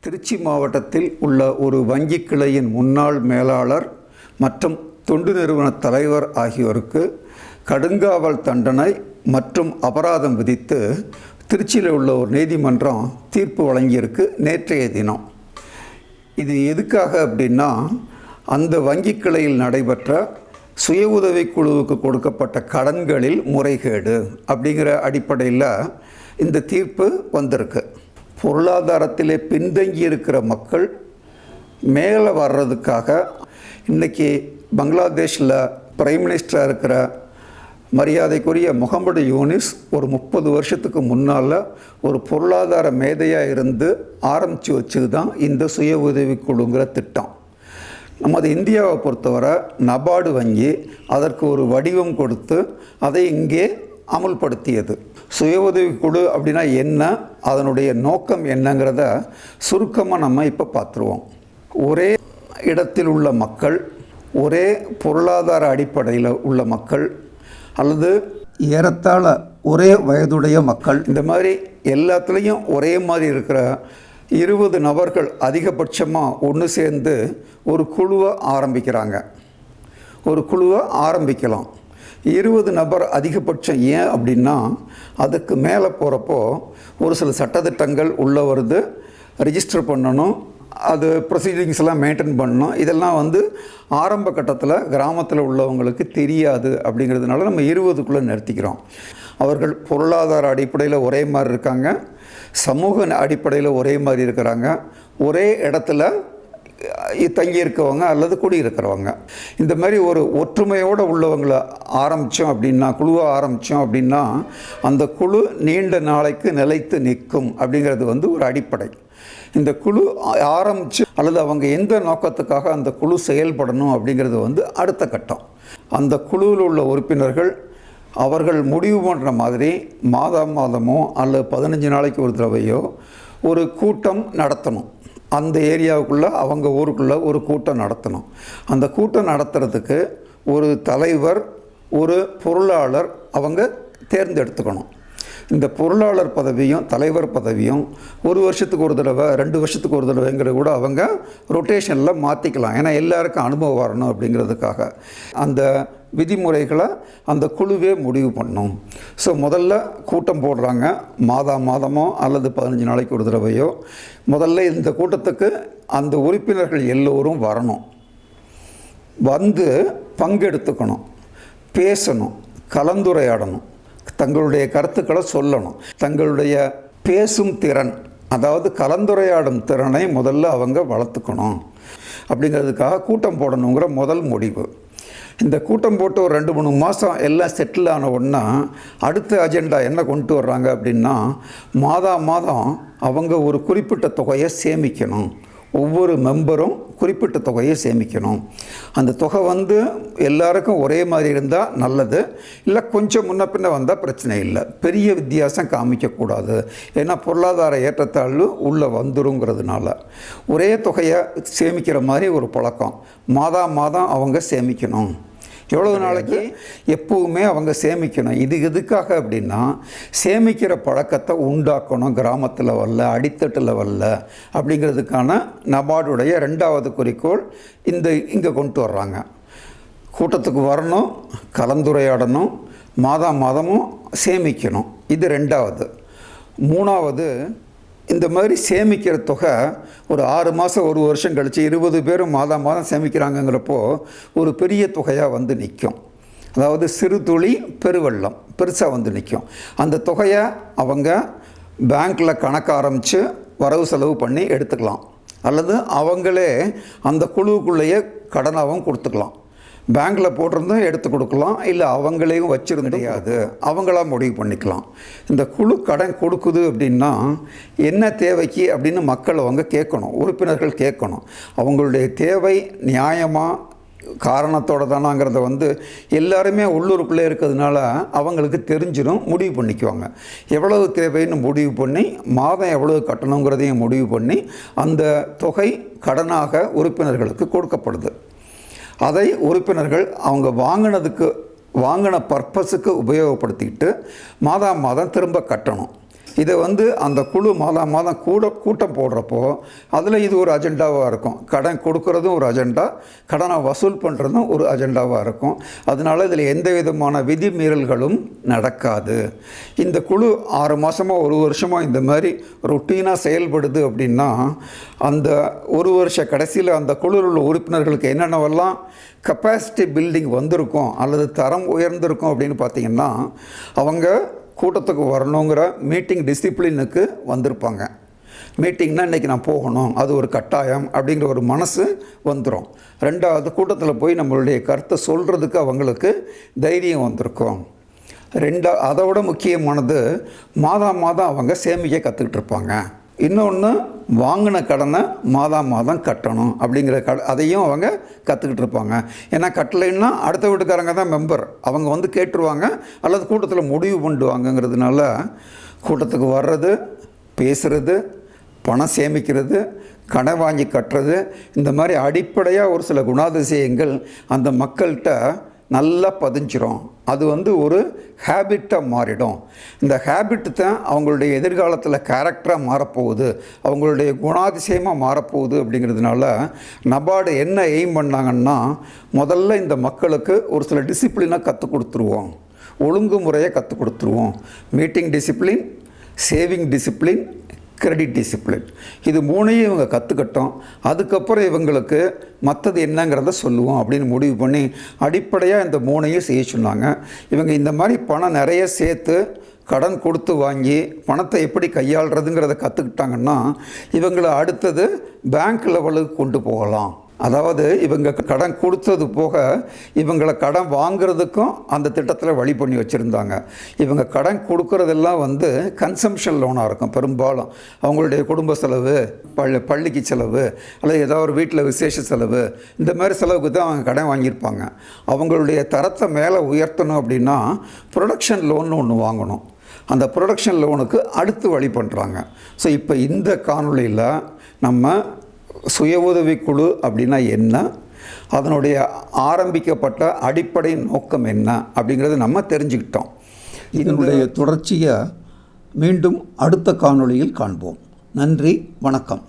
திருச்சி மாவட்டத்தில் உள்ள ஒரு வங்கி கிளையின் முன்னாள் மேலாளர் மற்றும் தொண்டு நிறுவன தலைவர் ஆகியோருக்கு கடுங்காவல் தண்டனை மற்றும் அபராதம் விதித்து திருச்சியில் உள்ள ஒரு நீதிமன்றம் தீர்ப்பு வழங்கியிருக்கு நேற்றைய தினம். இது எதுக்காக அப்படின்னா, அந்த வங்கி கிளையில் நடைபெற்ற சுய உதவி குழுவுக்கு கொடுக்கப்பட்ட கடன்களில் முறைகேடு அப்படிங்கிற அடிப்படையில் இந்த தீர்ப்பு வந்திருக்கு. பொருளாதாரத்திலே பின்தங்கி இருக்கிற மக்கள் மேலே வர்றதுக்காக இன்றைக்கி பங்களாதேஷில் பிரைம் மினிஸ்டராக இருக்கிற மரியாதைக்குரிய முகமது யூனிஸ் ஒரு 30 வருஷத்துக்கு முன்னால் ஒரு பொருளாதார மேதையாக இருந்து ஆரம்பித்து வச்சது தான் இந்த சுய உதவிக்குழுங்கிற திட்டம். நமது இந்தியாவை பொறுத்தவரை நபார்டு வங்கி அதற்கு ஒரு வடிவம் கொடுத்து அதை இங்கே அமுல்படுத்தியது. சுய உதவிக்குழு அப்படின்னா என்ன, அதனுடைய நோக்கம் என்னங்கிறத சுருக்கமாக நம்ம இப்போ பார்த்துருவோம். ஒரே இடத்தில் உள்ள மக்கள், ஒரே பொருளாதார அடிப்படையில் உள்ள மக்கள், அல்லது ஏறத்தாழ ஒரே வயதுடைய மக்கள், இந்த மாதிரி எல்லாத்துலேயும் ஒரே மாதிரி இருக்கிற 20 நபர்கள் அதிகபட்சமாக ஒன்று சேர்ந்து ஒரு குழுவை ஆரம்பிக்கிறாங்க. ஒரு குழுவை ஆரம்பிக்கலாம். 20 நபர் அதிகபட்சம். ஏன் அப்படின்னா, அதுக்கு மேலே போகிறப்போ ஒரு சில சட்டத்திட்டங்கள் உள்ளே வருது, ரிஜிஸ்டர் பண்ணணும், அது ப்ரொசீடிங்ஸ் எல்லாம் மெயின்டைன் பண்ணணும். இதெல்லாம் ஆரம்ப கட்டத்தில் கிராமத்தில் உள்ளவங்களுக்கு தெரியாது. அப்படிங்கிறதுனால நம்ம 20க்குள்ளே நிறுத்திக்கிறோம். அவர்கள் பொருளாதார அடிப்படையில் ஒரே மாதிரி இருக்காங்க, சமூக அடிப்படையில் ஒரே மாதிரி இருக்கிறாங்க, ஒரே இடத்துல தங்கியிருக்கவங்க அல்லது குடியிருக்கிறவங்க. இந்த மாதிரி ஒரு ஒற்றுமையோடு உள்ளவங்களை ஆரம்பித்தோம் அப்படின்னா, குழுவை ஆரம்பித்தோம் அப்படின்னா, அந்த குழு நீண்ட நாளைக்கு நிலைத்து நிற்கும். அப்படிங்கிறது ஒரு அடிப்படை. இந்த குழு ஆரம்பித்து அல்லது அவங்க எந்த நோக்கத்துக்காக அந்த குழு செயல்படணும் அப்படிங்கிறது அடுத்த கட்டம். அந்த குழுவில் உள்ள உறுப்பினர்கள் அவர்கள் முடிவு பண்ணுற மாதிரி மாதமோ அல்லது 15 நாளைக்கு ஒரு தடவையோ ஒரு கூட்டம் நடத்தணும். அந்த ஏரியாவுக்குள்ளே அவங்க ஊருக்குள்ளே ஒரு கூட்டம் நடத்தணும். அந்த கூட்டம் நடத்துறதுக்கு ஒரு தலைவர், ஒரு பொருளாளர் அவங்க தேர்ந்தெடுத்துக்கணும். இந்த பொருளாளர் பதவியும் தலைவர் பதவியும் 1 வருஷத்துக்கு ஒரு தடவை, 2 வருஷத்துக்கு ஒரு தடவைங்கிற கூட அவங்க ரொட்டேஷனில் மாற்றிக்கலாம். ஏன்னா எல்லாருக்கும் அனுபவம் வரணும் அப்படிங்கிறதுக்காக அந்த விதிமுறைகளை அந்த குழுவே முடிவு பண்ணும். ஸோ முதல்ல கூட்டம் போடுறாங்க. மாதமோ அல்லது 15 நாளைக்கு ஒரு தடவையோ முதல்ல இந்த கூட்டத்துக்கு அந்த உறுப்பினர்கள் எல்லோரும் வரணும். பங்கெடுத்துக்கணும், பேசணும், கலந்துரையாடணும், தங்களுடைய கருத்துக்களை சொல்லணும். தங்களுடைய பேசும் திறன், அதாவது கலந்துரையாடும் திறனை முதல்ல அவங்க வளர்த்துக்கணும். அப்படிங்கிறதுக்காக கூட்டம் போடணுங்கிற முதல் முடிவு. இந்த கூட்டம் போட்டு ஒரு 2-3 மாதம் எல்லாம் செட்டில் ஆன உடனே அடுத்த அஜெண்டா என்ன கொண்டு வர்றாங்க அப்படின்னா, மாதம் அவங்க ஒரு குறிப்பிட்ட தொகையை சேமிக்கணும். ஒவ்வொரு மெம்பரும் குறிப்பிட்ட தொகையை சேமிக்கணும். அந்த தொகை எல்லாருக்கும் ஒரே மாதிரி இருந்தால் நல்லது, இல்லை கொஞ்சம் முன்ன பின்ன வந்தால் பிரச்சனை இல்லை. பெரிய வித்தியாசம் காமிக்கக்கூடாது. ஏன்னா பொருளாதார ஏற்றத்தாழ்வு உள்ளே வந்துருங்கிறதுனால ஒரே தொகையை சேமிக்கிற மாதிரி ஒரு பழக்கம். மாதம் அவங்க சேமிக்கணும். எவ்வளவு நாளைக்கு? எப்பவுமே அவங்க சேமிக்கணும். இது எதுக்காக அப்படின்னா, சேமிக்கிற பழக்கத்தை உண்டாக்கணும். கிராமத்தில் வரல, அடித்தட்டு வரல அப்படிங்கிறதுக்கான நபார்டுடைய 2வது குறிக்கோள் இங்கே கொண்டு வர்றாங்க. கூட்டத்துக்கு வரணும், கலந்துரையாடணும், மாதமும் சேமிக்கணும். இது 2வது. 3வது, இந்த மாதிரி சேமிக்கிற தொகை ஒரு 6 மாதம் 1 வருஷம் கழித்து 20 பேரும் மாதம் சேமிக்கிறாங்கங்கிறப்போ ஒரு பெரிய தொகையாக நிற்கும். அதாவது சிறு துளி பெருவெள்ளம் பெருசாக நிற்கும். அந்த தொகையை அவங்க பேங்க்கில் கணக்கு ஆரம்பித்து வரவு செலவு பண்ணி எடுத்துக்கலாம். அல்லது அவங்களே அந்த குழுவுக்குள்ளேயே கடனாகவும் கொடுத்துக்கலாம். பேங்க்கில் போட்டிருந்தும் எடுத்து கொடுக்கலாம், இல்லை அவங்களையும் வச்சுருந்தையாது அவங்களா முடிவு பண்ணிக்கலாம். இந்த குழு கடன் கொடுக்குது அப்படின்னா என்ன தேவைக்கு அப்படின்னு மக்கள் அவங்க கேட்கணும், உறுப்பினர்கள் கேட்கணும். அவங்களுடைய தேவை நியாயமாக காரணத்தோடு தானாங்கிறத எல்லாருமே உள்ளூருக்குள்ளே இருக்கிறதுனால அவங்களுக்கு தெரிஞ்சிடும், முடிவு பண்ணிக்குவாங்க. எவ்வளவு தேவைன்னு முடிவு பண்ணி மாதம் எவ்வளவு கட்டணுங்கிறதையும் முடிவு பண்ணி அந்த தொகை கடனாக உறுப்பினர்களுக்கு கொடுக்கப்படுது. அதை உறுப்பினர்கள் அவங்க வாங்கின பர்பஸுக்கு உபயோகப்படுத்திக்கிட்டு மாதம் திரும்ப கட்டணும். இதை அந்த குழு மாதம் கூட்டம் போடுறப்போ அதில் இது ஒரு அஜெண்டாவாக இருக்கும். கடன் கொடுக்கறதும் ஒரு அஜெண்டா, கடனை வசூல் பண்ணுறதும் ஒரு அஜெண்டாவாக இருக்கும். அதனால் இதில் எந்த விதமான விதிமீறல்களும் நடக்காது. இந்த குழு 6 மாதமாக 1 வருஷமாக இந்த மாதிரி ரொட்டீனாக செயல்படுது அப்படின்னா அந்த 1 வருஷ கடைசியில் அந்த குழுவில் உள்ள உறுப்பினர்களுக்கு என்னென்னவெல்லாம் கெப்பாசிட்டி பில்டிங் வந்திருக்கும் அல்லது தரம் உயர்ந்திருக்கும் அப்படின்னு பார்த்திங்கன்னா, அவங்க கூட்டத்துக்கு வரணுங்கிற மீட்டிங் டிசிப்ளினுக்கு வந்திருப்பாங்க. மீட்டிங்னால் இன்றைக்கி நான் போகணும், அது ஒரு கட்டாயம் அப்படிங்கிற ஒரு மனசு வந்துடும். 2வது, கூட்டத்தில் போய் நம்மளுடைய கருத்தை சொல்கிறதுக்கு அவங்களுக்கு தைரியம் வந்திருக்கும். அதை விட முக்கியமானது மாதம் அவங்க சேமிக்க கற்றுக்கிட்டு இருப்பாங்க. இன்னொன்று, வாங்கின கடனை மாதம் கட்டணும் அப்படிங்கிற அதையும் அவங்க கற்றுக்கிட்டு இருப்பாங்க. ஏன்னா கட்டலைன்னா அடுத்த வீட்டுக்காரங்க தான் மெம்பர், அவங்க கேட்டுருவாங்க அல்லது கூட்டத்தில் முடிவு பண்ணுவாங்கங்கிறதுனால கூட்டத்துக்கு வர்றது, பேசுகிறது, பணம் சேமிக்கிறது, கடன் வாங்கி கட்டுறது, இந்த மாதிரி அடிப்படையாக ஒரு சில குணாதிசயங்கள் அந்த மக்கள்கிட்ட நல்லா பதிஞ்சிரும். அது ஒரு ஹேபிட்டாக மாறிடும். இந்த ஹேபிட்டு தான் அவங்களுடைய எதிர்காலத்தில் கேரக்டராக மாறப்போகுது, அவங்களுடைய குணாதிசயமாக மாறப்போகுது. அப்படிங்கிறதுனால நபார்டு என்ன எய்ம் பண்ணாங்கன்னா, முதல்ல இந்த மக்களுக்கு ஒரு சில டிசிப்ளினை கற்றுக் கொடுத்துருவோம், ஒழுங்குமுறையை கற்றுக் கொடுத்துருவோம். Meeting discipline, saving discipline, credit discipline, இது 3ஐயும் இவங்க கற்றுக்கட்டும். அதுக்கப்புறம் இவங்களுக்கு மற்றது என்னங்கிறத சொல்லுவோம் அப்படின்னு முடிவு பண்ணி அடிப்படையாக இந்த 3ஐயும் செய்ய சொன்னாங்க. இவங்க இந்த மாதிரி பணம் நிறைய சேர்த்து கடன் கொடுத்து வாங்கி பணத்தை எப்படி கையாளுறதுங்கிறத கற்றுக்கிட்டாங்கன்னா இவங்களை அடுத்தது பேங்க் லெவலுக்கு கொண்டு போகலாம். அதாவது இவங்க கடன் கொடுத்தது போக இவங்களை கடன் வாங்கிறதுக்கும் அந்த திட்டத்தில் வழி பண்ணி வச்சுருந்தாங்க. இவங்க கடன் கொடுக்கறதெல்லாம் கன்சம்ஷன் லோனாக இருக்கும். பெரும்பாலும் அவங்களுடைய குடும்ப செலவு, பள்ளிக்கு செலவு அல்லது ஏதாவது ஒரு வீட்டில் விசேஷ செலவு, இந்த மாதிரி செலவுக்கு தான் அவங்க கடன் வாங்கியிருப்பாங்க. அவங்களுடைய தரத்தை மேலே உயர்த்தணும் அப்படின்னா ப்ரொடக்ஷன் லோன்னு ஒன்று வாங்கணும். அந்த ப்ரொடக்ஷன் லோனுக்கு அடுத்து வழி பண்ணுறாங்க. ஸோ இப்போ இந்த காணொளியில் நம்ம சுய உதவிக்குழு அப்படின்னா என்ன, அதனுடைய ஆரம்பிக்கப்பட்ட அடிப்படை நோக்கம் என்ன அப்படிங்கிறத நம்ம தெரிஞ்சுக்கிட்டோம். இதனுடைய தொடர்ச்சியை மீண்டும் அடுத்த காணொளியில் காண்போம். நன்றி, வணக்கம்.